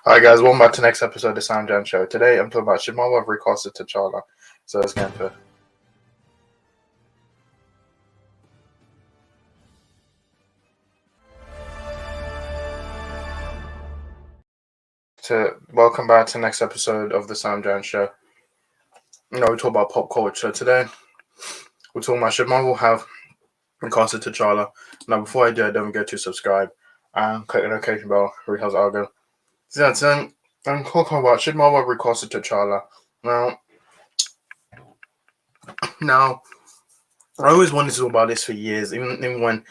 Alright guys, welcome back to the next episode of the SamDjanShow. Today I'm talking about should Marvel have recasted T'Challa. So let's get into it. Welcome back to the next episode of the SamDjanShow. We talk about pop culture. Today we're talking about should Marvel have recasted T'Challa. Now before I do, don't forget to subscribe and click the notification bell. Read how's it go. So yeah, I'm talking about should Marvel have recasted T'Challa. Now I always wanted to talk about this for years, even when,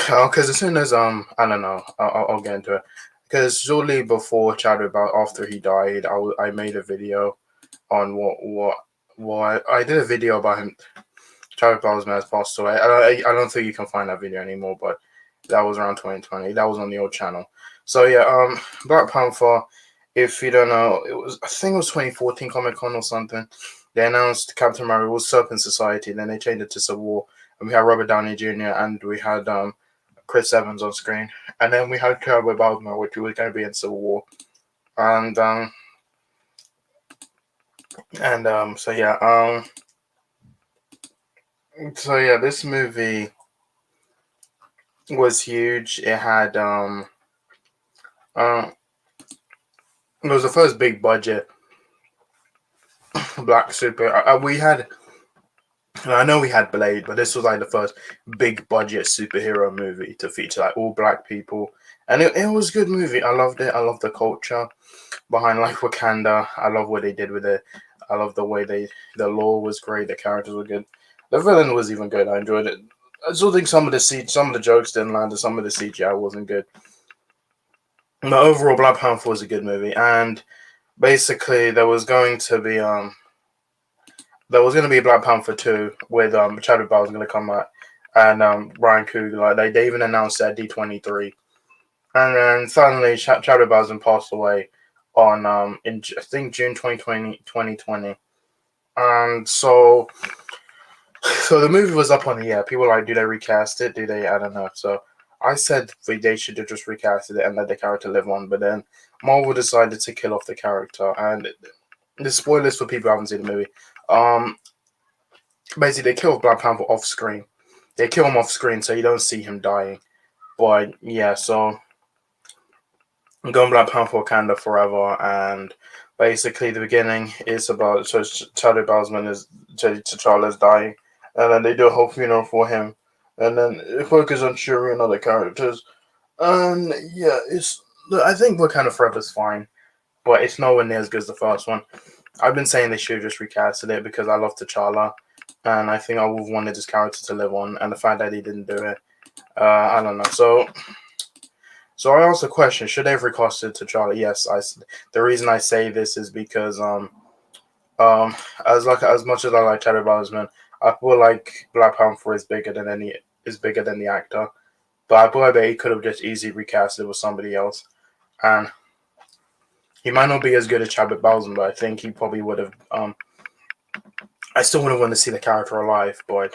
because as soon as I don't know, I'll get into it. Because shortly before Chadwick, after he died, I made a video on what I did a video about him. Chadwick Boseman has passed away. I don't think you can find that video anymore, but that was around 2020. That was on the old channel. So yeah, Black Panther. If you don't know, I think it was 2014 Comic Con or something. They announced Captain America was Serpent Society. Then they changed it to Civil War, and we had Robert Downey Jr. and we had Chris Evans on screen, and then we had Chadwick Boseman, which was going to be in Civil War, and so yeah, this movie was huge. It had it was the first big budget black super. We had. I know we had Blade, but this was like the first big budget superhero movie to feature like all black people, and it was a good movie. I loved it. I loved the culture behind like Wakanda. I love what they did with it. I love the way the lore was great. The characters were good. The villain was even good. I enjoyed it. I still think some of the jokes didn't land, and some of the CGI wasn't good. But overall, Black Panther was a good movie, and basically there was going to be Black Panther 2 with Chadwick Boseman going to come out and Ryan Coogler. Like they even announced that D23, and then suddenly Chadwick Boseman passed away on in I think June 2020, and so the movie was up on the air. People were like, do they recast it? Do they? I don't know. So I said they should have just recasted it and let the character live on. But then Marvel decided to kill off the character, and the spoilers for people who haven't seen the movie. Basically they kill Black Panther off screen. They kill him off screen, so you don't see him dying. But yeah, so going Black Panther Wakanda Forever, and basically the beginning is about Chadwick Boseman is T'Challa's dying, and then they do a whole funeral for him, and then it focuses on Shuri and other characters, and yeah, I think Wakanda Forever is fine, but it's nowhere near as good as the first one. I've been saying they should have just recasted it because I love T'Challa, and I think I would have wanted this character to live on, and the fact that he didn't do it, I don't know. So I asked a question: should they have recasted T'Challa? Yes, the reason I say this is because as much as I like Chadwick Boseman, I feel like Black Panther is bigger than the actor, but I feel like he could have just easily recasted with somebody else, and he might not be as good as Chadwick Boseman, but I think he probably would have. I still would have wanted to see the character alive, but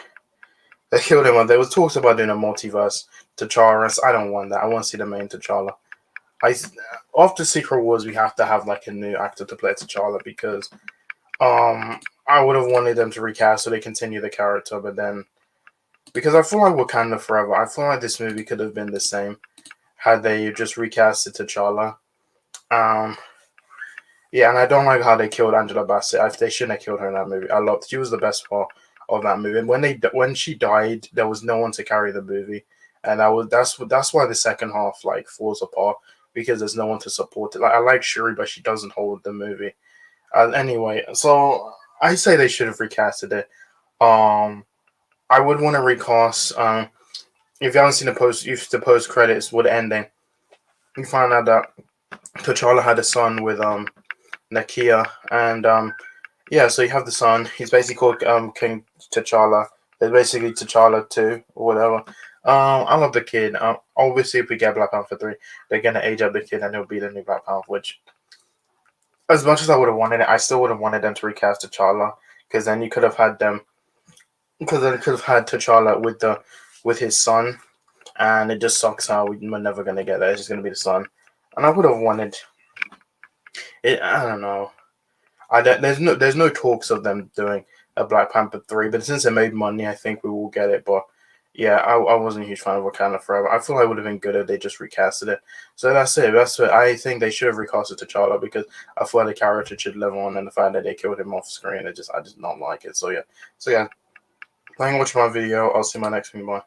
they killed him. There was talks about doing a multiverse T'Challa. I don't want that. I want to see the main T'Challa. After Secret Wars, we have to have like a new actor to play T'Challa because I would have wanted them to recast so they continue the character, but then because I feel like Wakanda Forever, I feel like this movie could have been the same had they just recasted T'Challa. Yeah, and I don't like how they killed Angela Bassett. They shouldn't have killed her in that movie. She was the best part of that movie. And when she died, there was no one to carry the movie, and that's why the second half like falls apart because there's no one to support it. Like I like Shuri, but she doesn't hold the movie. Anyway, so I say they should have recasted it. I would want to recast. If you haven't seen the post credits with the ending, you find out that T'Challa had a son with Nakia, and yeah, so you have the son. He's basically called King T'Challa. There's basically T'Challa 2 or whatever. I love the kid. Obviously, if we get Black Panther 3, they're gonna age up the kid, and he'll be the new Black Panther. Which, as much as I would have wanted it, I still would have wanted them to recast T'Challa because then you could have had them. Because then you could have had T'Challa with his son, and it just sucks how we're never gonna get that. It's just gonna be the son. and I would have wanted it. I don't know. There's no talks of them doing a Black Panther 3, but since it made money, I think we will get it. But yeah, I wasn't a huge fan of Wakanda Forever. I feel like it would have been good if they just recasted it. So that's it. That's what I think they should have recasted T'Challa because I feel like the character should live on, and the fact that they killed him off screen, I just don't like it. So yeah, thank you for watching my video. I'll see you in my next one. Bye.